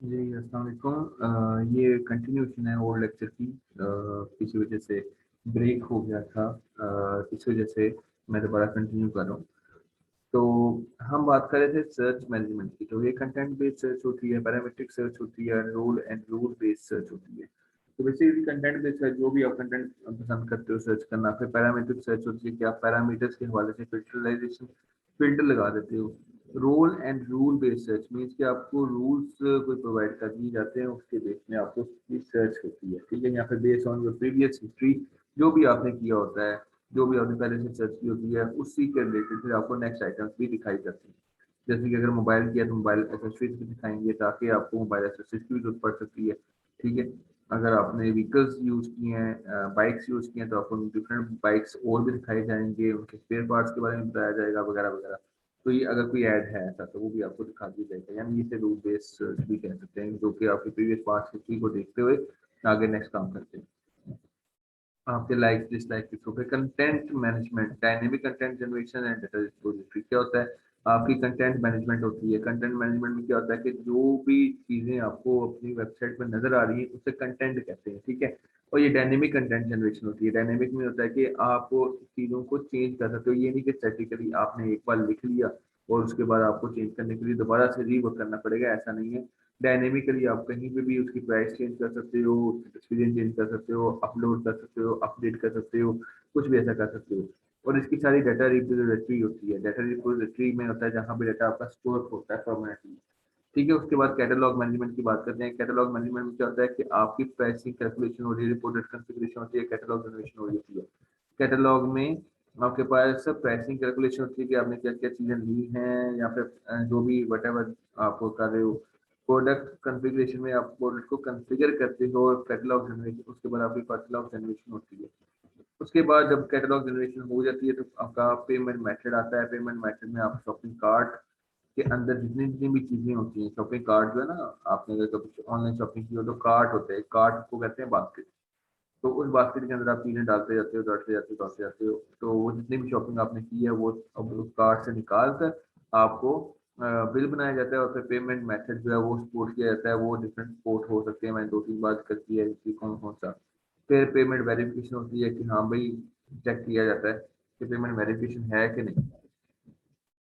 जी, अस्सलाम वालेकुम। ये कंटिन्यूशन है ओल्ड लेक्चर की। किसी वजह से ब्रेक हो गया था, इस वजह से मैं दोबारा कंटिन्यू कर रहा हूँ। तो हम बात कर रहे थे सर्च मैनेजमेंट की। तो ये कंटेंट बेस्ड सर्च होती है, पैरामीट्रिक सर्च होती है, role and rule based search होती है। तो बेसिकली कंटेंट बेस्ड सर्च, जो भी आप कंटेंट पसंद करते हो सर्च करना। फिर पैरामीट्रिक सर्च होती है कि आप पैरामीटर्स के हवाले से फिल्टर लगा देते हो। Role and rule based search means कि आपको रूल्स कोई प्रोवाइड कर दिए जाते हैं, उसके बेस में आपको उसकी सर्च होती है। ठीक है, यहाँ पे based on your previous history, जो भी आपने किया होता है, जो भी आपने पहले से सर्च की होती है, उसी के रिलेटेड फिर आपको नेक्स्ट आइटम्स भी दिखाई जाती हैं। जैसे कि अगर मोबाइल किया तो मोबाइल एसेसरीज भी दिखाएंगे, ताकि आपको मोबाइल एसेसरीज की भी जरूरत पड़ सकती है। ठीक है, अगर आपने व्हीकल्स यूज किए हैं, बाइक्स यूज किए हैं, तो आपको डिफरेंट बाइक्स और भी दिखाए जाएंगे, उनके स्पेयर पार्ट्स के बारे में बताया जाएगा वगैरह वगैरह। तो ये अगर कोई ऐड है ऐसा, तो वो भी आपको दिखा दिया जाएगा। यानी इसे रूल बेस्ड भी कह सकते हैं, जो कि आपके प्रीवियस पास्ट हिस्ट्री को देखते हुए आगे नेक्स्ट काम करते हैं। आपके लाइक डिसलाइक के थ्रू। फिर content management, dynamic content generation and data repository. क्या होता है? आपकी कंटेंट मैनेजमेंट होती है। कंटेंट मैनेजमेंट में क्या होता है कि जो भी चीजें आपको अपनी वेबसाइट पर नजर आ रही है, उसे कंटेंट कहते हैं। ठीक है, और ये डायनेमिक कंटेंट जनरेशन होती है। डायनेमिक में होता है कि आप चीजों को चेंज कर सकते हो। ये नहीं कि स्टैटिकली आपने एक बार लिख लिया और उसके बाद आपको चेंज करने के लिए दोबारा से रीवर्क करना पड़ेगा, ऐसा नहीं है। डायनेमिकली आप कहीं पे भी उसकी प्राइस चेंज कर सकते हो, उसकी तस्वीरें चेंज कर सकते हो, अपलोड कर सकते हो, अपडेट कर सकते हो, कुछ भी ऐसा कर सकते हो। और इसकी सारी डाटा रिपोजिटरी होती है। डाटा रिपोजिटरी में होता है जहाँ पे डाटा आपका स्टोर होता है परमानेंटली। ठीक है, उसके बाद कैटलॉग मैनेजमेंट की बात करते हैं। कैटलॉग मैनेजमेंट में क्या होता है कि आपकी प्राइसिंग कैलकुलेशन हो रही है, रिपोर्टेड कॉन्फ़िगरेशन होती है, कैटलॉग जनरेशन हो रही होती है। कैटलॉग में आपके पास सब प्राइसिंग कैलकुलेशन होती है कि आपने क्या क्या चीजें ली हैं, या फिर जो भी वट एवर आप कर रहे हो। प्रोडक्ट कॉन्फ़िगरेशन में आप प्रोडक्ट को कॉन्फ़िगर करते हो, और कैटलॉग जनरेशन, उसके बाद आपकी कैटलॉग जनरेशन होती है। उसके बाद जब कैटलॉग जनरेशन हो जाती है, तो आपका पेमेंट मेथड आता है। पेमेंट मेथड में आप शॉपिंग कार्ट के अंदर जितनी जितनी भी चीजें होती हैं, शॉपिंग कार्ट जो है ना, आपने अगर कभी ऑनलाइन शॉपिंग की हो तो कार्ट होता है, कार्ट को कहते हैं बास्केट। तो उस बास्केट के अंदर आप चीजें डालते जाते हो, डालते जाते हो, डालते जाते हो। तो वो जितनी भी शॉपिंग आपने की है, वो अब उस कार्ट से निकाल कर आपको बिल बनाया जाता है। और फिर पेमेंट मेथड जो है वो सपोर्ट किया जाता है। वो डिफरेंट सपोर्ट हो सकते हैं, मैंने दो तीन बार कर किया है कि कौन कौन सा। फिर पेमेंट वेरिफिकेशन होती है कि हाँ भाई, चेक किया जाता है कि पेमेंट वेरिफिकेशन है कि नहीं।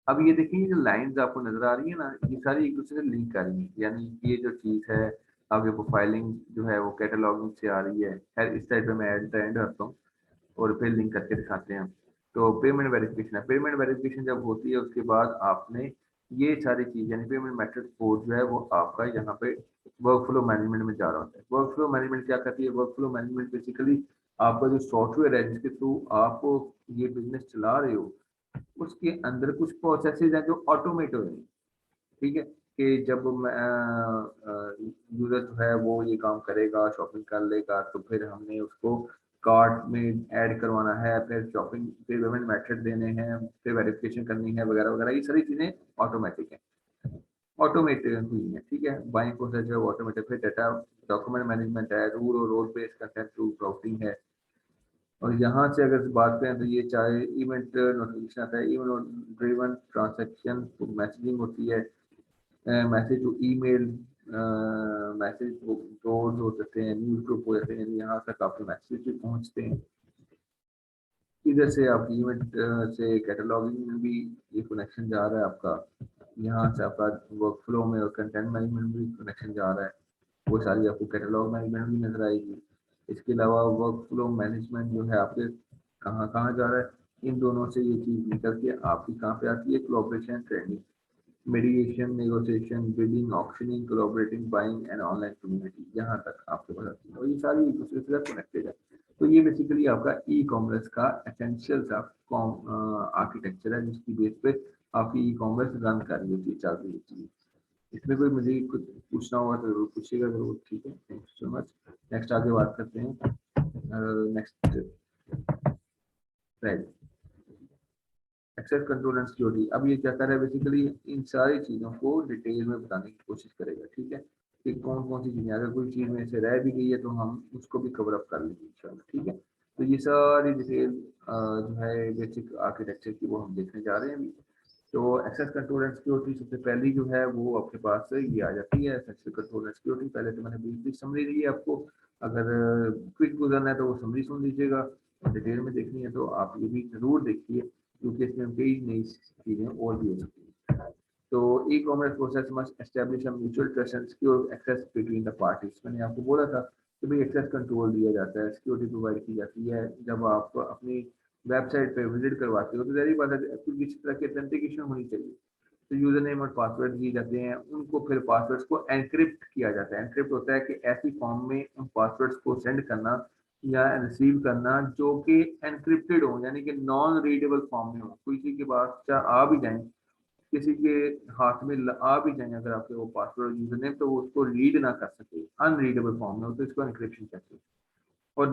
अब ये देखिए, ये जो लाइंस आपको नजर आ रही है ना, ये सारी एक दूसरे से लिंक कर रही है। यानी ये जो चीज है, आपके प्रोफाइलिंग जो है वो कैटलॉगिंग से आ रही है। खैर, इस टाइप पे मैं एट द एंड रखता हूँ और फिर लिंक करके दिखाते हैं। तो पेमेंट वेरिफिकेशन है। पेमेंट वेरिफिकेशन जब होती है, उसके बाद आपने ये सारी चीज, यानी पेमेंट मेथड कोड जो है वो आपका यहाँ पे वर्क फ्लो मैनेजमेंट में जा रहा होता है। वर्क फ्लो मैनेजमेंट क्या करती है? वर्क फ्लो मैनेजमेंट बेसिकली आपका जो सॉफ्टवेयर है जिसके थ्रू आप ये बिजनेस चला रहे हो, उसके अंदर कुछ प्रोसेसेस हैं जो ऑटोमेट हो रही हैं। ठीक है, कि जब यूजर जो है वो ये काम करेगा, शॉपिंग कर लेगा, तो फिर हमने उसको कार्ट में ऐड करवाना है, फिर शॉपिंग, फिर पेमेंट मेथड देने हैं, फिर वेरिफिकेशन करनी है वगैरह वगैरह। ये सारी चीजें ऑटोमेटिक है, ऑटोमेटेड हुई है। ठीक है, बाइंग प्रोसेस जो है ऑटोमेटेड। फिर डाटा डॉक्यूमेंट मैनेजमेंट है, रूल और role based content to routing है। और यहाँ से अगर बात करें तो ये चाहे इवेंट नोटिफिकेशन आता है, इवेंट ड्रिवन ट्रांसैक्शन तो मैसेजिंग होती है, message to email, message board हो सकते हैं, न्यूज ग्रुप हो जाते हैं, यहाँ तक आपके मैसेज भी पहुँचते हैं। इधर से आपकी इवेंट से कैटलॉगिंग में भी ये कनेक्शन जा रहा है आपका। यहाँ से आपका वर्क फ्लो में और कंटेंट मैनेजमेंट में भी कनेक्शन जा रहा है। वो सारी आपको कैटलॉग मैनेजमेंट भी नजर आएगी। इसके अलावा वर्क फ्लो मैनेजमेंट जो है आपके कहाँ कहाँ जा रहा है, इन दोनों से ये चीज निकल के आपकी कहाँ पे आती है? Collaboration, training, मेडिएशन, negotiation, bidding, auctioning, collaborating, buying and online community, यहाँ तक आपके पास आती है। और ये सारी एक दूसरे से कनेक्टेड है। तो ये बेसिकली आपका ई कॉमर्स का एसेंशियल सा आर्किटेक्चर है, जिसकी बेस पे आपकी ई कॉमर्स रन कर रही होती है, चल रही होती है। इसमें कोई मुझे कुछ पूछना होगा तो जरूर पूछिएगा, जरूर। ठीक है, thank you so much. Next आगे बात करते हैं। Next slide, access control and security. अब ये क्या कर रहा है? बेसिकली इन सारी चीज़ों को डिटेल में बताने की कोशिश करेगा। ठीक है, कि कौन कौन सी चीज़ें, अगर कोई चीज़ में से रह भी गई है तो हम उसको भी कवर अप कर लेंगे इंशाल्लाह। ठीक है, तो ये सारी डिटेल जो है बेसिक आर्किटेक्चर की, वो हम देखने जा रहे हैं अभी। तो एक्सेस कंट्रोल एंड सिक्योरिटी सबसे पहली जो है वो आपके पास ये आ जाती है, एक्सेस कंट्रोल एंड सिक्योरिटी। पहले तो मैंने ब्रीफली समरी दी है आपको, अगर क्विक गुजरना है तो वो समरी सुन लीजिएगा, डिटेल में देखनी है तो आप ये भी जरूर देखिए, क्योंकि इसमें कई नई चीजें और भी हो सकती हैं। तो e commerce process must establish a mutual trust and secure access between the parties. मैंने आपको बोला था कि भाई एक्सेस कंट्रोल दिया जाता है, सिक्योरिटी प्रोवाइड की जाती है जब आप अपनी वेबसाइट पे विजिट करवाते हो, तो जहरी बात है किसी तरह की ऑथेंटिकेशन होनी चाहिए। तो यूजर नेम और पासवर्ड दिए जाते हैं, उनको फिर पासवर्ड्स को एनक्रिप्ट किया जाता है। एनक्रिप्ट होता है कि ऐसी फॉर्म में उन पासवर्ड्स को सेंड करना या रिसीव करना जो कि एनक्रिप्टेड हो, यानी कि नॉन रीडेबल फॉर्म में हो। किसी के पास चाहे आ भी जाए, किसी के हाथ में आ भी जाए अगर आपके वो पासवर्ड यूजर नेम, तो वो उसको रीड ना कर सके, अनरीडेबल फॉर्म में हो, तो इसको एनक्रिप्शन कहते हैं। और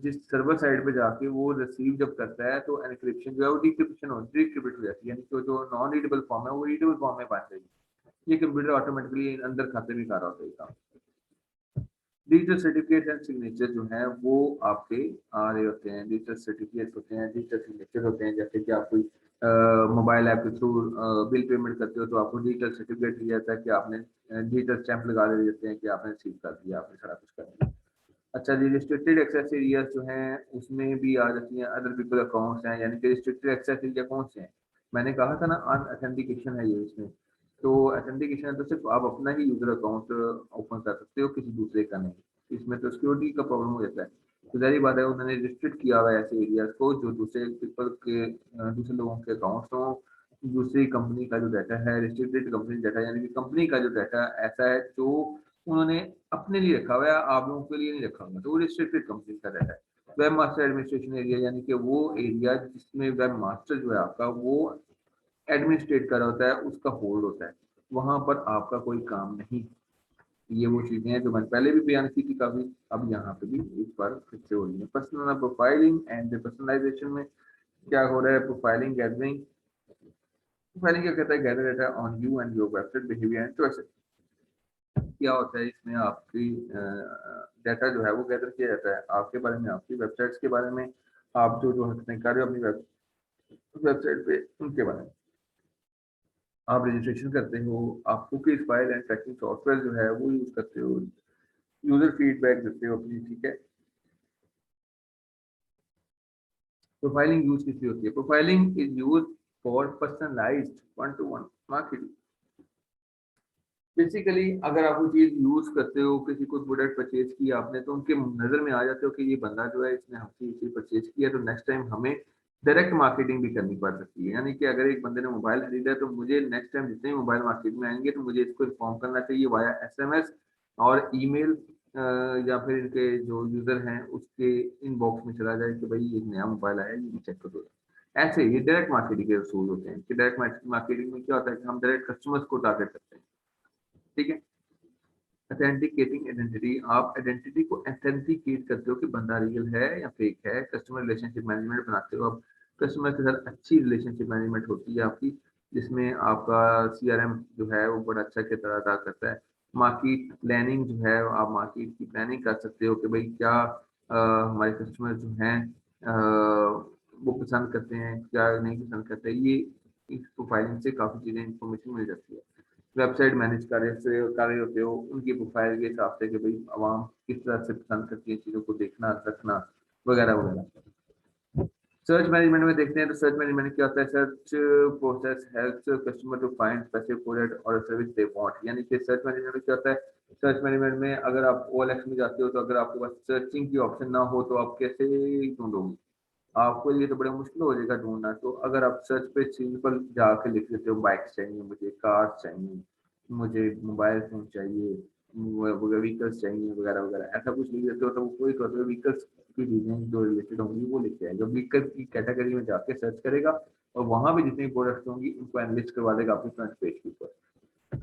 जिस सर्वर साइड पे जाके वो रिसीव जब करता है तो एनक्रिप्शन जो है वो डिक्रिप्ट हो जाती है, यानी कि जो नॉन रीडेबल फॉर्म है वो रीडेबल फॉर्म में बन जाएगी। ये कंप्यूटर ऑटोमेटिकली अंदर खाते में कर रहा होता है काम। डिजिटल सर्टिफिकेट एंड सिग्नेचर जो है वो आपके आ रहे होते हैं, डिजिटल सर्टिफिकेट होते हैं, डिजिटल सिग्नेचर होते हैं। जैसे कि आप कोई मोबाइल ऐप के थ्रू बिल पेमेंट करते हो तो आपको डिजिटल सर्टिफिकेट दिया जाता है कि आपने डिजिटल स्टैंप लगा देते हैं कि आपने रिसीव कर दिया, आपने सारा कुछ कर दिया। अच्छा जी, रिस्ट्रिक्टेड एक्सेस एरियाज जो हैं उसमें भी आ जाती हैं अदर पीपल अकाउंट्स हैं, यानी कि रिस्ट्रिक्टेड एक्सेस एरिया कौन से हैं? मैंने कहा था ना अनऑथेंटिकेशन है ये इसमें। तो ऑथेंटिकेशन है तो सिर्फ आप अपना ही यूजर अकाउंट ओपन कर सकते हो, किसी दूसरे का नहीं। इसमें तो सिक्योरिटी का प्रॉब्लम हो जाता है। तो जाहिर बात है उन्होंने रिस्ट्रिक्ट किया हुआ है ऐसे एरियाज को जो दूसरे पीपल के दूसरे लोगों के अकाउंट्स हों। दूसरी कंपनी का जो डाटा है रिस्ट्रिक्टेड कंपनी डाटा, यानी कि कंपनी का जो डाटा ऐसा है जो उन्होंने अपने लिए रखा हुआ है, आप लोगों के लिए नहीं रखा हुआ, तो वो रिस्ट्रिक्टेड कंपनी का डाटा है। वेब मास्टर एडमिनिस्ट्रेशन एरिया, यानी कि वो एरिया जिसमें वेब मास्टर जो है आपका वो एडमिनिस्ट्रेट कर रहा होता है, उसका होल्ड होता है, वहां पर आपका कोई काम नहीं। ये वो चीजें हैं जो मैंने पहले भी बयान की थी काफी, अब यहाँ पे भी एक बार फिर से हो रही है। पर्सनल प्रोफाइलिंग एंड पर्सनलाइजेशन में क्या हो रहा है? Profiling gathering. प्रोफाइलिंग क्या कहता है? Gather data on you and your website behaviour and choices. क्या होता है इसमें? आपकी डाटा जो है वो गैदर किया जाता है आपके बारे में, आपकी वेबसाइट्स के बारे में, आप जो जो हरकतें कर रहे हो अपनी वेबसाइट पे उनके बारे में। आप रजिस्ट्रेशन करते हो, आप cookies file and tracking software जो है वो यूज करते हो, यूजर फीडबैक देते हो अपनी, ठीक है। प्रोफाइलिंग यूज किस लिए होती है? Profiling is use for personalised one two one marketing. Basically अगर आप वो चीज यूज करते हो, किसी को प्रोडक्ट परचेज किया आपने, तो उनके नजर में आ जाते हो कि ये बंदा जो है इसने हमसे ये चीज परचेज किया, तो नेक्स्ट टाइम हमें डायरेक्ट मार्केटिंग भी करनी पड़ सकती है। यानी कि अगर एक बंदे ने मोबाइल खरीदा है तो मुझे नेक्स्ट टाइम जितने मोबाइल मार्केट में आएंगे तो मुझे इसको इन्फॉर्म करना चाहिए वाया एसएमएस और ईमेल, या फिर इनके जो यूजर हैं उसके इनबॉक्स में चला जाए कि भाई ये नया मोबाइल आया है, ये चेक कर दो। ऐसे ये डायरेक्ट मार्केटिंग के असूल होते हैं कि डायरेक्ट मार्केटिंग में क्या होता है कि हम डायरेक्ट कस्टमर्स को टारगेट करते हैं, ठीक है। ऑथेंटिकेटिंग आइडेंटिटी, आप आइडेंटिटी को ऑथेंटिकेट करते हो कि बंदा रियल है या फेक है। कस्टमर रिलेशनशिप मैनेजमेंट बनाते हो आप, कस्टमर के साथ अच्छी रिलेशनशिप मैनेजमेंट होती है आपकी, जिसमें आपका सीआरएम जो है वो बड़ा अच्छा किरदार अदा करता है। मार्केट प्लानिंग जो है, आप मार्केट की प्लानिंग कर सकते हो कि भाई क्या हमारे कस्टमर जो हैं वो पसंद करते हैं, क्या नहीं पसंद करते। ये इस प्रोफाइलिंग से काफ़ी चीज़ें इंफॉर्मेशन मिल जाती है। वेबसाइट मैनेज कर रहे होते हो उनकी प्रोफाइल के हिसाब से कि भाई आवाम किस तरह से पसंद करती है चीज़ों को देखना रखना वगैरह वगैरह। सर्च मैनेजमेंट में देखते हैं तो सर्च मैनेजमेंट में क्या होता है? Search process helps customer to find specific product और सर्विस दे वांट। यानी कि सर्च मैनेजमेंट में क्या होता है? सर्च मैनेजमेंट में अगर आप ओएलएक्स में जाते हो तो अगर आपके पास सर्चिंग की ऑप्शन ना हो तो आप कैसे ढूंढोगे? आपको ये तो बड़ा मुश्किल हो जाएगा ढूंढना। तो अगर आप सर्च पे सिंपल जाके लिख देते हो बाइक्स चाहिए मुझे, कार चाहिए मुझे, मोबाइल फोन चाहिए, व्हीकल्स चाहिए वगैरह वगैरह, ऐसा कुछ लिख देते हो तो वो कोई व्हीकल्स की चीजें जो रिलेटेड होंगी वो लिख के आएगा, व्हीकल की कैटेगरी में जाके सर्च करेगा और वहां भी जितनी प्रोडक्ट्स होंगी उनको एनालिस्ट करवा देगा अपने फ्रंट पेज के ऊपर।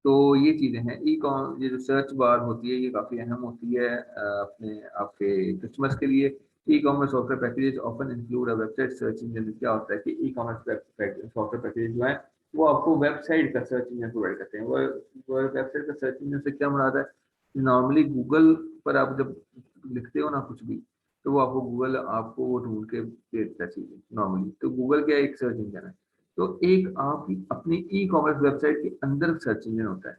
तो ये चीजें हैं। ई कॉम ये जो सर्च बार होती है ये काफी अहम होती है अपने आपके कस्टमर्स के लिए। E commerce software packages often include a website search engine. क्या होता है कि ई कॉमर्स सॉफ्टवेयर पैकेज जो है वो आपको वेबसाइट का सर्च इंजन प्रोवाइड करते हैं। वो वेबसाइट का सर्च इंजन से क्या मुराद है? नॉर्मली गूगल पर आप जब लिखते हो ना कुछ भी, तो वो आपको गूगल आपको वो ढूंढ के दे देता है चीजें नॉर्मली। तो गूगल क्या एक सर्च इंजन है। तो एक आपकी अपनी ई कॉमर्स वेबसाइट के अंदर सर्च इंजन होता है,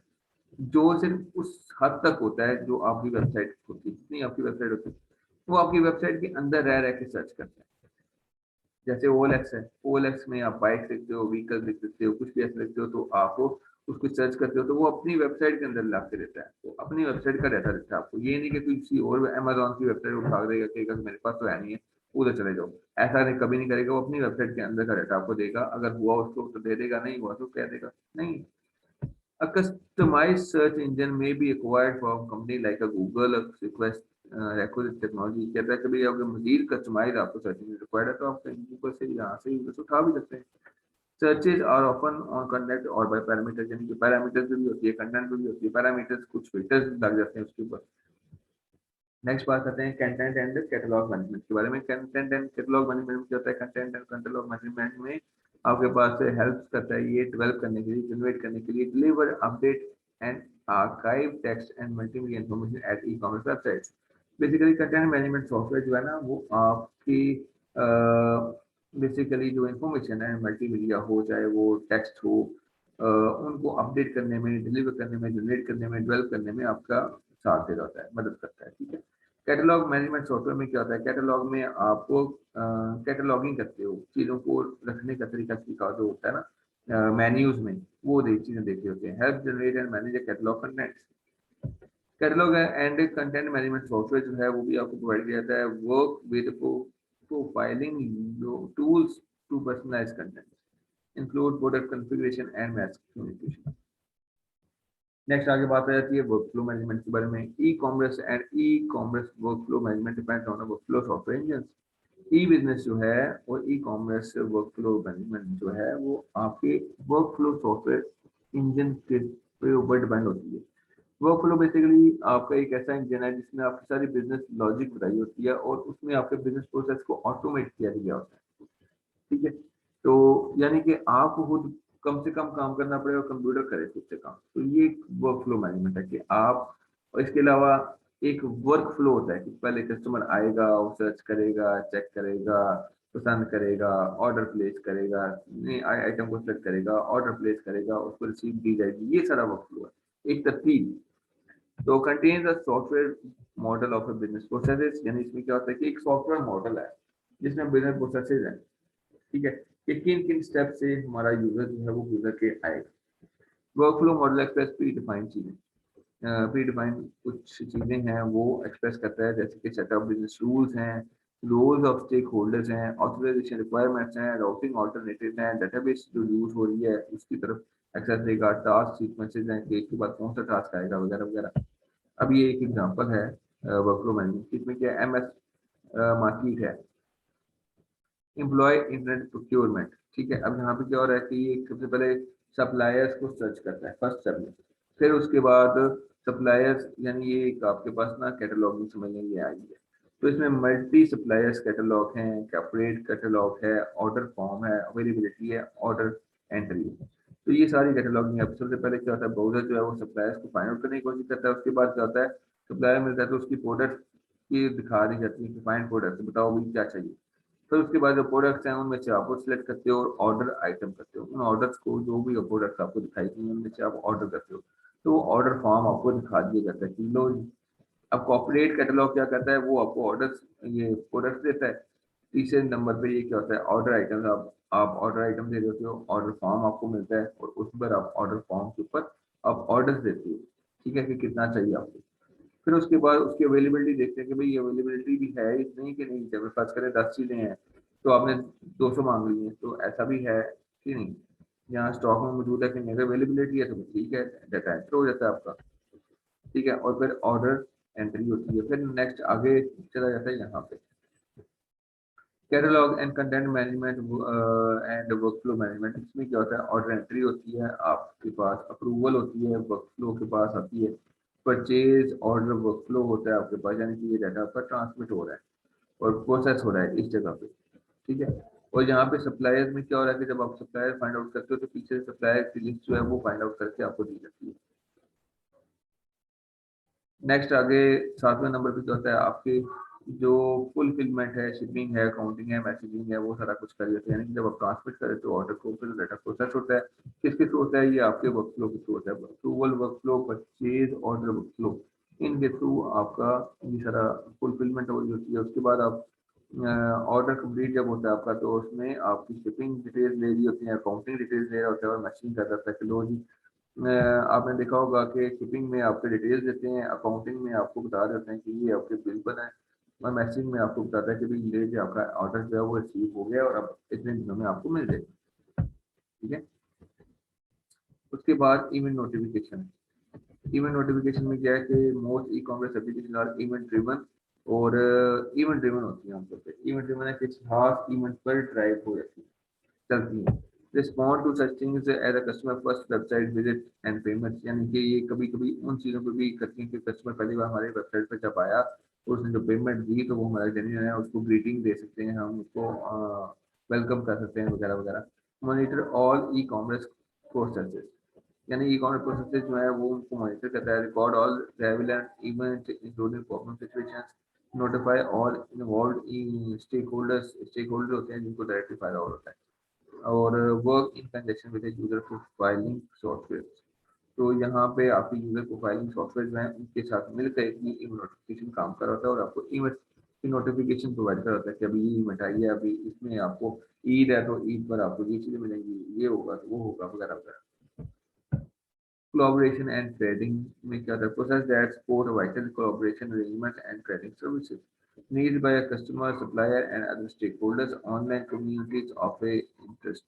जो सिर्फ उस हद तक होता है जो आपकी वेबसाइट होती है, जितनी आपकी वेबसाइट होती है वो आपकी वेबसाइट के अंदर रह के सर्च करता है। जैसे OLX है, OLX में आप बाइक लिखते हो, व्हीकल लिख सकते हो, कुछ भी ऐसा लिखते हो, तो आप उसको सर्च करते हो तो वो अपनी वेबसाइट के अंदर ला के देता है, वो अपनी वेबसाइट का डाटा देता है आपको। ये नहीं कि किसी और अमेजोन की वेबसाइट उठा देगा, कहेगा कि मेरे पास तो है नहीं है, उधर चले जाओ। ऐसा नहीं, कभी नहीं करेगा, वो अपनी वेबसाइट के अंदर का डाटा आपको देगा। अगर हुआ उसको तो दे देगा, नहीं हुआ तो कह देगा नहीं। A customized search engine may be acquired from a company like a Google or request requisite technology। कहता है कि भाई अगर मजीद कस्टमाइज आपको सर्च इंजन रिक्वायर्ड है तो आप गूगल से यहाँ से यूजर्स उठा भी सकते हैं। Searches are often on content और बाय पैरामीटर, यानी कि पैरामीटर्स भी होती है, कंटेंट भी होती है, पैरामीटर्स कुछ फिल्टर्स लग जाते हैं उसके ऊपर। नेक्स्ट बात करते हैं कंटेंट एंड कैटलॉग मैनेजमेंट के बारे में। कंटेंट एंड कैटलॉग मैनेजमेंट क्या होता है? कंटेंट एंड कैटलॉग मैनेजमेंट में आपके पास हेल्प करता है ये डेवलप करने के लिए, जनरेट करने के लिए, deliver update and archive text and multimedia information at e commerce websites. Basically content management software जो है ना, वो आपकी बेसिकली जो इंफॉर्मेशन है मल्टीमीडिया हो, चाहे वो टेक्स्ट हो, उनको अपडेट करने में, डिलीवर करने में, जनरेट करने में, डेवलप करने में आपका साथ दे जाता है, मदद करता है। ठीक है। कैटलॉग मैनेजमेंट सॉफ्टवेयर में क्या होता है? कैटलॉग में आपको कैटलॉगिंग करते हो, चीज़ों को रखने का तरीका जो होता है ना मेन्यूज में, वो चीज़ें देखते होते हैं। Help generate and manage catalog content. Catalog and content management software जो है वो भी आपको प्रोवाइड किया जाता है। Work with profiling tools to personalize content, include product configuration and message communication. Next आगे बात आ जाती है वर्कफ्लो मैनेजमेंट के बारे में। E commerce and e commerce workflow management depends on workflow software engine. E business जो है और ई कॉमर्स वर्कफ्लो मैनेजमेंट जो है वो आपके वर्कफ्लो सॉफ्टवेयर इंजन के ऊपर डिपेंड होती है। वर्कफ्लो बेसिकली आपका एक ऐसा इंजन है जिसमें आपकी सारी बिजनेस लॉजिक बताई होती है और उसमें आपके बिजनेस प्रोसेस को ऑटोमेट किया गया होता है। ठीक है। तो यानी कि आपको खुद कम से कम काम करना पड़ेगा, कंप्यूटर करे खुद से काम। तो ये वर्क फ्लो मैनेजमेंट है कि आप, और इसके अलावा एक वर्क फ्लो होता है कि पहले कस्टमर आएगा, वो सर्च करेगा, चेक करेगा, पसंद करेगा, ऑर्डर प्लेस करेगा, आइटम को सेलेक्ट करेगा, ऑर्डर प्लेस करेगा, उसको रिसीव दी जाएगी। ये सारा वर्क फ्लो है, एक तरतीब। तो contains a software model of a business processes, यानी इसमें क्या होता है कि एक सॉफ्टवेयर मॉडल है जिसमें बिजनेस प्रोसेसेस हैं। ठीक है, कि किन किन स्टेप से हमारा यूजर जो है वो गुजर के आएगा। Workflow model express pre defined चीजें, प्री डिफाइंड कुछ चीजें हैं वो एक्सप्रेस करता है, जैसे कि सेटअप बिजनेस रूल्स हैं, रोल्स ऑफ स्टेक होल्डर्स हैं, ऑथराइजेशन रिक्वायरमेंट्स हैं, राउटिंग ऑल्टरनेटिव हैं, डेटाबेस जो यूज हो रही है उसकी तरफ एक्सेस देगा, टास्क सीक्वेंसेज हैं कि एक के बाद कौन सा टास्क आएगा, वगैरह वगैरह। अब ये एक एग्जांपल है वर्कफ्लो मैनेजमेंट, इसमें क्या MS मार्केट है, एम्प्लॉय इंटरनेट प्रोक्योरमेंट। ठीक है। अब यहाँ पे क्या हो रहा है कि ये सबसे पहले सप्लायर्स को सर्च करता है फर्स्ट स्टेप में, फिर उसके बाद सप्लायर्स, यानी ये एक आपके पास ना कैटलॉगिंग समझ में ये आई है। तो इसमें मल्टी सप्लायर्स कैटलॉग है, कैपरेट कैटलॉग है, ऑर्डर फॉर्म है, अवेलेबिलिटी है, ऑर्डर एंट्री है। तो ये सारी कैटलॉगिंग है। सबसे पहले क्या होता है, ब्राउजर जो है वो सप्लायर्स को फाइंड आउट करने की कोशिश करता है। उसके बाद क्या होता है, सप्लायर मिलता है तो उसकी प्रोडक्ट की दिखा दी जाती है कि फाइंड प्रोडक्ट, बताओ भाई क्या चाहिए। फिर उसके बाद जो प्रोडक्ट्स हैं उनमें से आप सिलेक्ट करते हो और ऑर्डर आइटम करते हो। उन ऑर्डर्स को, जो भी प्रोडक्ट्स आपको दिखाई थी उनमें से आप ऑर्डर करते हो, तो वो ऑर्डर फॉर्म आपको दिखा दिया जाता है कि लो जी। अब कॉर्पोरेट कैटलॉग क्या करता है, वो आपको ऑर्डर्स, ये प्रोडक्ट्स देता है। तीसरे नंबर पे ये क्या होता है, ऑर्डर आइटम। आप ऑर्डर आइटम दे देते हो, ऑर्डर फॉर्म आपको मिलता है और उस पर आप ऑर्डर फॉर्म के ऊपर आप ऑर्डर देते हो। ठीक है, कि कितना चाहिए आपको। फिर उसके बाद उसकी अवेलेबिलिटी देखते हैं कि भाई अवेलेबिलिटी भी है इतनी कि नहीं। जब फर्ज करें 10 चीजें हैं तो आपने 200 मांग ली है, तो ऐसा भी है कि नहीं, यहाँ स्टॉक में मौजूद है कि नहीं, अवेलेबिलिटी है तो ठीक है, डाटा एंटर हो जाता है आपका। ठीक है, और फिर ऑर्डर एंट्री होती है। फिर नेक्स्ट आगे चला जाता है यहाँ पे catalogue and content management and workflow management. इसमें क्या होता है, ऑर्डर एंट्री होती है, आपके पास अप्रूवल होती है, वर्कफ्लो के पास आती है, परचेज ऑर्डर वर्कफ्लो होता है आपके पास, यानी कि ये डाटा आपका ट्रांसमिट हो रहा है और प्रोसेस हो रहा है इस जगह पे। ठीक है। और यहाँ पे सप्लायर्स में क्या हो रहा है कि जब आप सप्लायर फाइंड आउट करते हो तो पीछे सप्लायर की लिस्ट जो है वो फाइंड आउट करके आपको दी जाती है। नेक्स्ट आगे 7वें नंबर पे क्या होता है, आपके जो फुलफिलमेंट है, शिपिंग है, अकाउंटिंग है, मैसेजिंग है, वो सारा कुछ कर देते हैं। यानी कि जब आप ट्रांसमिट करें तो ऑर्डर को, फिर डाटा प्रोसेस होता है। किसके थ्रू होता है? ये आपके वर्क फ्लो के थ्रू होता है। Approval work flow, purchase order work flow, इनके थ्रू आपका ये सारा फुलफिलमेंट हो रही होती है। उसके बाद आप ऑर्डर कंप्लीट जब होता है आपका, तो उसमें आपकी शिपिंग डिटेल्स ले रही होती है, अकाउंटिंग डिटेल्स ले रहा होता है और मैसेजिंग कर देता है कि लो जी, आपने देखा होगा कि शिपिंग में आपके डिटेल्स देते हैं, अकाउंटिंग में आपको बता देते हैं कि ये आपके बिल बना है, और मैसेजिंग में आपको बताता है कि भाई ये जो आपका ऑर्डर जो है वो रिसीव हो गया और अब इतने दिनों में आपको मिल जाएगा। ठीक है। उसके बाद इवेंट नोटिफिकेशन। इवेंट नोटिफिकेशन में क्या है कि most e commerce application are event driven, और इवेंट ड्रिवन होती है आमतौर पर। इवेंट ड्रिवन है कि खास इवेंट पर ड्राइव हो जाती है, चलती हैं। Respond to such things as a customer first website visit and payment, यानी कि ये कभी कभी उन चीज़ों पर भी करती हैं कि कस्टमर पहली बार हमारे वेबसाइट पर जब आया और उसने जो पेमेंट दी तो वो हमारा जेन्युइन है, उसको ग्रीटिंग दे सकते हैं, हम उसको वेलकम कर सकते हैं वगैरह वगैरह। Monitor all e commerce processes, यानी ई कॉमर्स प्रोसेसेस जो है वो उनको मॉनिटर करता है। Record all relevant event including problem situations, notify all involve in stake holders, stake holder होते हैं जिनको डायरेक्टली फायदा होता है, और work in conjunction with user profiling software. तो यहाँ पे आपकी यूजर प्रोफाइलिंग सॉफ्टवेयर जो है उनके साथ मिलकर एक ईमेल नोटिफिकेशन काम कर रहा होता है, और आपको ईमेल की नोटिफिकेशन प्रोवाइड कर होता है कि अभी ये ईमेल आई है, अभी इसमें आपको ईद है तो ईद पर आपको ये चीज़ें मिलेंगी, ये होगा तो वो होगा वगैरह वगैरह। Collaboration and trading में क्या होता है? Process that support vital collaboration arrangement and trading services needed by a customer, supplier and other stakeholders. Online communities of a interest,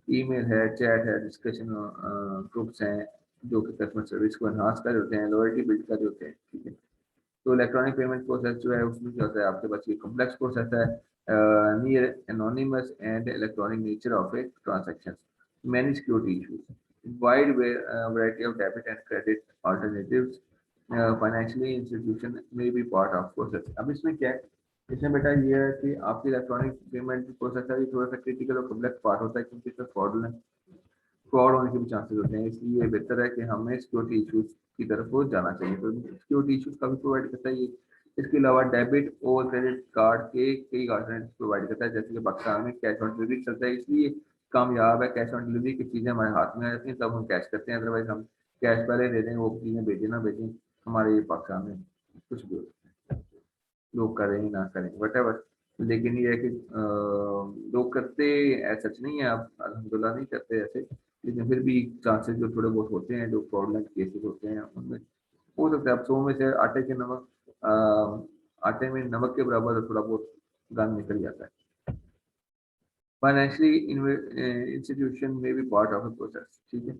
email है, chat है, discussion groups हैं जो कि कस्टमर सर्विस को एनहांस कर होते हैं, लॉयल्टी बिल्ड कर होते हैं। ठीक है। तो इलेक्ट्रॉनिक पेमेंट प्रोसेस जो है उसमें क्या होता है? आपके पास ये कॉम्प्लेक्स प्रोसेस है, near anonymous and electronic nature of a transaction, many security issues, wide variety of debit and credit alternatives, financially institution may be part of process। अब इसमें क्या है? इसमें बेटा ये है कि आपकी इलेक्ट्रॉनिक पेमेंट प्रोसेस है, ये थोड़ा सा क्रिटिकल और कॉम्प्लेक्स पार्ट होता है, क्योंकि इसमें फ्रॉड होने के भी चांसेस होते हैं। इसलिए बेहतर है कि हमें सिक्योरिटी इशूज की तरफ को जाना चाहिए। तो सिक्योरिटी इशूज का भी प्रोवाइड करता है ये। इसके अलावा डेबिट और क्रेडिट कार्ड के कई अल्टरनेटिव प्रोवाइड करता है, जैसे कि पाकिस्तान में कैश ऑन डिलीवरी चलता है, इसलिए कामयाब है। कैश ऑन डिलीवरी की चीज़ें हमारे हाथ में आ जाती हैं तब हम कैश करते हैं, अदरवाइज हम कैश पहले दे दें, वो चीज़ें भेजें ना भेजें, हमारे पाकिस्तान में कुछ भी लोग करें ना करें वट। लेकिन ये है कि लोग करते ऐसा सच नहीं है, आप अल्हम्दुलिल्लाह नहीं करते ऐसे, लेकिन फिर भी चांसेस जो थोड़े बहुत होते हैं, जो फ्रॉडलेंट केसेस होते हैं, उनमें हो सकता है। अब 100 में से आटे में नमक के बराबर थोड़ा बहुत गंद निकल जाता है। फाइनेंशियली इंस्टीट्यूशन में भी पार्ट ऑफ द प्रोसेस। ठीक है।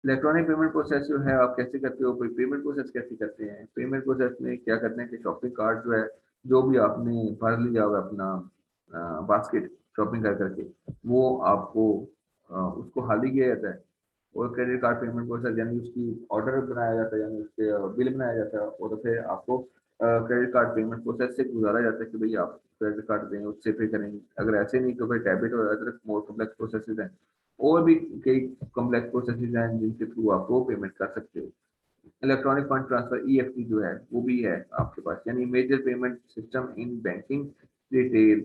इलेक्ट्रॉनिक पेमेंट प्रोसेस जो है आप कैसे करते हो? कोई पेमेंट प्रोसेस कैसे करते हैं? पेमेंट प्रोसेस में क्या करते हैं कि शॉपिंग कार्ड जो है, जो भी आपने भर लिया होगा अपना बास्केट शॉपिंग कर करके, वो आपको उसको हाली किया जाता है। और क्रेडिट कार्ड पेमेंट प्रोसेस यानी उसकी ऑर्डर बनाया जाता है, यानी उसके बिल बनाया जाता है, और फिर आपको क्रेडिट कार्ड पेमेंट प्रोसेस से गुजारा जाता है कि भाई आप क्रेडिट कार्ड दें, उससे पे करेंगे। अगर ऐसे नहीं तो फिर डेबिट और अदर मोर कॉम्प्लेक्स प्रोसेस हैं, और भी कई कॉम्प्लेक्स प्रोसेसेस हैं जिनके थ्रू आपको पेमेंट कर सकते हो। इलेक्ट्रॉनिक फंड ट्रांसफर ईएफटी जो है वो भी है आपके पास, यानी major payment system in banking retail,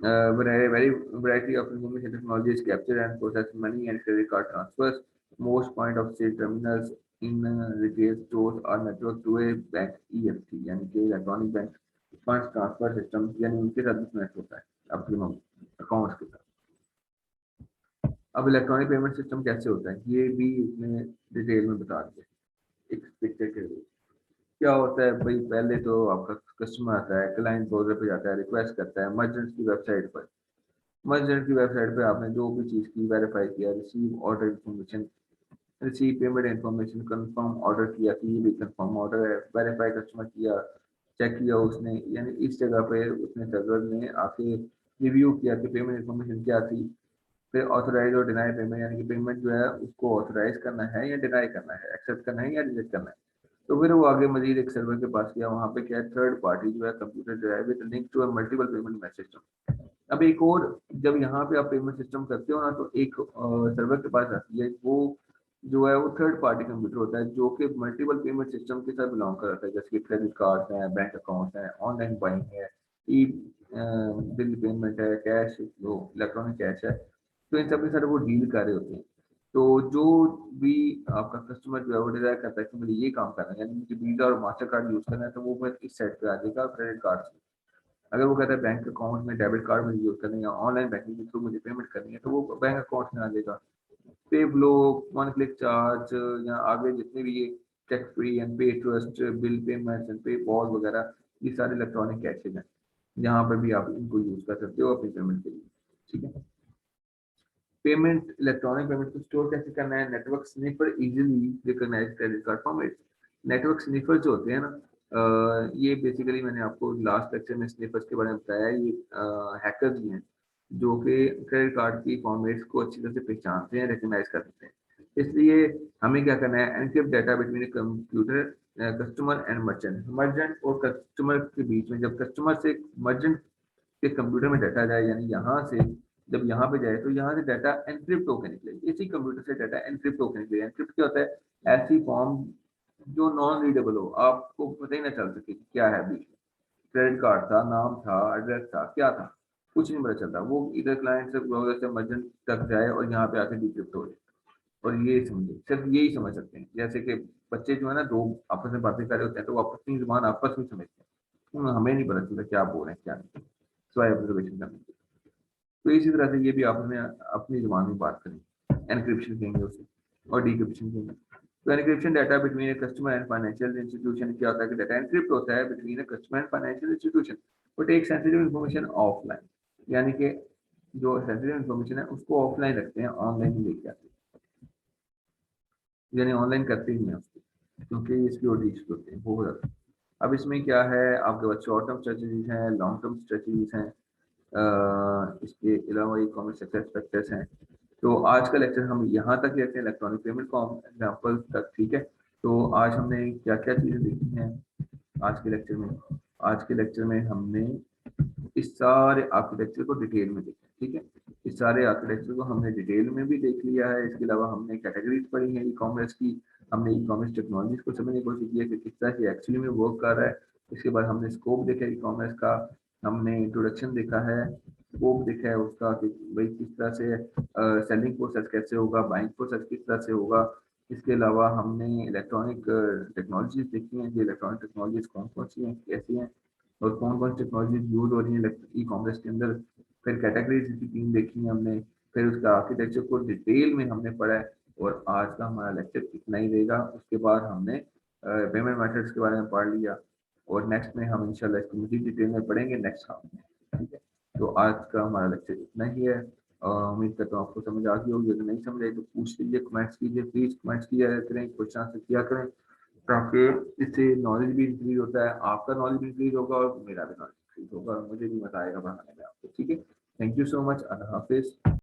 variety of information technologies capture and process money and credit card transfers. Most point of sale terminals in retail stores are networked to a bank EFT, यानी कि electronic bank fund transfer system, यानी उनके साथ connect होता है आपके accounts के साथ। अब इलेक्ट्रॉनिक पेमेंट सिस्टम कैसे होता है ये भी इसमें डिटेल में बता दिया एक पिक्चर के लिए। क्या होता है भाई? पहले तो आपका कस्टमर आता है, क्लाइंट ब्राउजर पे जाता है, रिक्वेस्ट करता है मर्चेंट की वेबसाइट पर। मर्चेंट की वेबसाइट पे आपने जो भी चीज़ की, वेरीफाई किया, receive order information, receive payment information, confirm order किया कि ये भी कंफर्म ऑर्डर है, वेरीफाई कस्टमर किया, चेक किया उसने, यानी इस जगह पे उसने सर्वर ने आके रिव्यू किया कि पेमेंट इन्फॉर्मेशन क्या थी। फिर ऑथोराइज और डिनाई पेमेंट, यानी कि पेमेंट जो है उसको ऑथोराइज करना है या डिनाई करना है, एक्सेप्ट करना है या रिजेक्ट करना है। तो फिर वो आगे मजीद एक सर्वर के पास गया, वहाँ पे क्या है, थर्ड पार्टी जो है कंप्यूटर जो है with link to multiple payment message system. अब एक और, जब यहाँ पे आप पेमेंट सिस्टम करते हो ना, तो एक सर्वर के पास आती है, वो जो है वो थर्ड पार्टी कंप्यूटर होता है जो कि मल्टीपल पेमेंट सिस्टम के साथ बिलोंग करता है, जैसे कि क्रेडिट कार्ड है, बैंक अकाउंट है, ऑनलाइन बाइंग है, ई बिल पेमेंट है, कैश जो इलेक्ट्रॉनिक कैश है, तो इन सब के साथ वो डील कर रहे होते हैं। तो जो भी आपका कस्टमर जो है वो डिजायर करता है कि मुझे ये काम करना है, यानी मुझे वीजा और मास्टर कार्ड यूज करना है, तो वो मैं इस साइड पे आ जाएगा क्रेडिट कार्ड से। अगर वो कहता है बैंक अकाउंट में डेबिट कार्ड मुझे यूज करनी है या ऑनलाइन बैंकिंग के थ्रू मुझे पेमेंट करनी है, तो वो बैंक अकाउंट में आ जाएगा। पे ब्लो, वन क्लिक चार्ज या आगे जितने भी ये चेक फ्री एंड पे ट्रस्ट, बिल पेमेंट्स एंड पे पॉल वगैरह, ये सारे इलेक्ट्रॉनिक कैशेज हैं, जहाँ पर भी आप इनको यूज कर सकते हो अपनी पेमेंट के लिए। ठीक है। पेमेंट, इलेक्ट्रॉनिक पेमेंट को स्टोर कैसे करना है? Network sniffer easily recognise credit card format. Network sniffer जो होते हैं ना, ये बेसिकली मैंने आपको लास्ट लेक्चर में स्निफर्स के बारे में बताया। ये हैकर्स ही हैं जो कि क्रेडिट कार्ड की फॉर्मेट्स को अच्छी तरह से पहचानते हैं, रिकॉग्नाइज कर देते हैं। इसलिए हमें क्या करना है, encrypt data between computer, customer and merchant. Merchant और कस्टमर के बीच में, जब कस्टमर से मर्चेंट के कंप्यूटर में डाटा जाए, यानी यहाँ से जब यहाँ पे जाए तो यहाँ से डाटा एनक्रिप्ट होकर निकले, इसी कंप्यूटर से डाटा एनक्रिप्ट होकर निकले। एनक्रिप्ट क्या होता है? ऐसी फॉर्म जो नॉन रीडेबल हो, आपको पता ही ना चल सके कि क्या है बीच में। क्रेडिट कार्ड था, नाम था, एड्रेस था, क्या था, कुछ नहीं पता चलता। वो इधर क्लाइंट से ब्राउजर से मर्चेंट तक जाए और यहाँ पे आके डिक्रिप्ट हो जाए। और ये समझे, सिर्फ यही समझ सकते हैं। जैसे कि बच्चे जो है ना, दो आपस में बातें कर रहे होते हैं तो वो अपनी जुबान आपस में समझते हैं, हमें नहीं पता चलता क्या बोल रहे हैं क्या नहीं, स्वाय ऑब्जर्वेशन करने के। तो इसी तरह से ये भी आपस में अपनी जुबान में बात करें, एनक्रिप्शन कहेंगे उसे और डिक्रिप्शन कहेंगे। तो encryption data between a customer and financial institution, क्या होता है कि डाटा एनक्रिप्ट होता है between a customer and financial institution, but एक सेंसिटिव इन्फॉर्मेशन ऑफलाइन, यानी कि जो सेंसिटिव इन्फॉर्मेशन है उसको ऑफलाइन रखते हैं, ऑनलाइन ही लेके आते हैं, यानी ऑनलाइन करते ही नहीं है उसको, क्योंकि ये सिक्योरिटी इश्यूज होते हैं बहुत ज़्यादा। अब इसमें क्या है, आपके पास शॉर्ट टर्म स्ट्रेटजीज हैं, लॉन्ग टर्म स्ट्रेटजीज हैं, इसके अलावा ई कॉमर्स सक्सेस फैक्टर्स हैं। तो आज का लेक्चर हम यहाँ तक लेते हैं, इलेक्ट्रॉनिक पेमेंट को एग्जाम्पल तक। ठीक है। तो आज हमने क्या क्या चीज़ें देखी हैं आज के लेक्चर में? आज के लेक्चर में हमने इस सारे आर्किटेक्चर को डिटेल में देखा। ठीक है। इस सारे आर्किटेक्चर को हमने डिटेल में भी देख लिया है। इसके अलावा हमने कैटेगरीज पढ़ी है ई कॉमर्स की, हमने ई कॉमर्स टेक्नोलॉजीज को समझने की कोशिश की है कि किस तरह से एक्चुअली में वर्क कर रहा है। इसके बाद हमने स्कोप देखा ई कॉमर्स का, हमने इंट्रोडक्शन देखा है, स्कोप देखा है उसका कि भाई किस तरह से सेलिंग प्रोसेस कैसे होगा, बाइंग प्रोसेस किस तरह से होगा। इसके अलावा हमने इलेक्ट्रॉनिक टेक्नोलॉजीज देखी हैं कि इलेक्ट्रॉनिक टेक्नोलॉजीज कौन कौन सी हैं, कैसी हैं, और कौन कौन सी टेक्नोलॉजीज यूज हो रही हैं ई कॉमर्स के अंदर। फिर कैटेगरीज की तीन देखी है हमने, फिर उसका आर्किटेक्चर को डिटेल में हमने पढ़ा है। और आज का हमारा लेक्चर इतना ही रहेगा। उसके बाद हमने पेमेंट मेथड्स के बारे में पढ़ लिया, और नेक्स्ट में हम इंशाल्लाह इसको मजीद डिटेल में पढ़ेंगे नेक्स्ट हाफ में। ठीक है। तो आज का हमारा लेक्चर इतना ही है। उम्मीद करता हूँ आपको समझ आ गई होगी। अगर नहीं समझ आई तो पूछ लीजिए, कमेंट्स कीजिए, प्लीज कमेंट्स किया करें, क्वेश्चन आंसर किया करें, ताकि इससे नॉलेज भी इंक्रीज होता है, आपका नॉलेज भी इंक्रीज होगा और मेरा भी नॉलेज इंक्रीज होगा, और मुझे भी मजा आएगा पढ़ाने में आपको। ठीक है। Thank you so much. Allah Hafiz.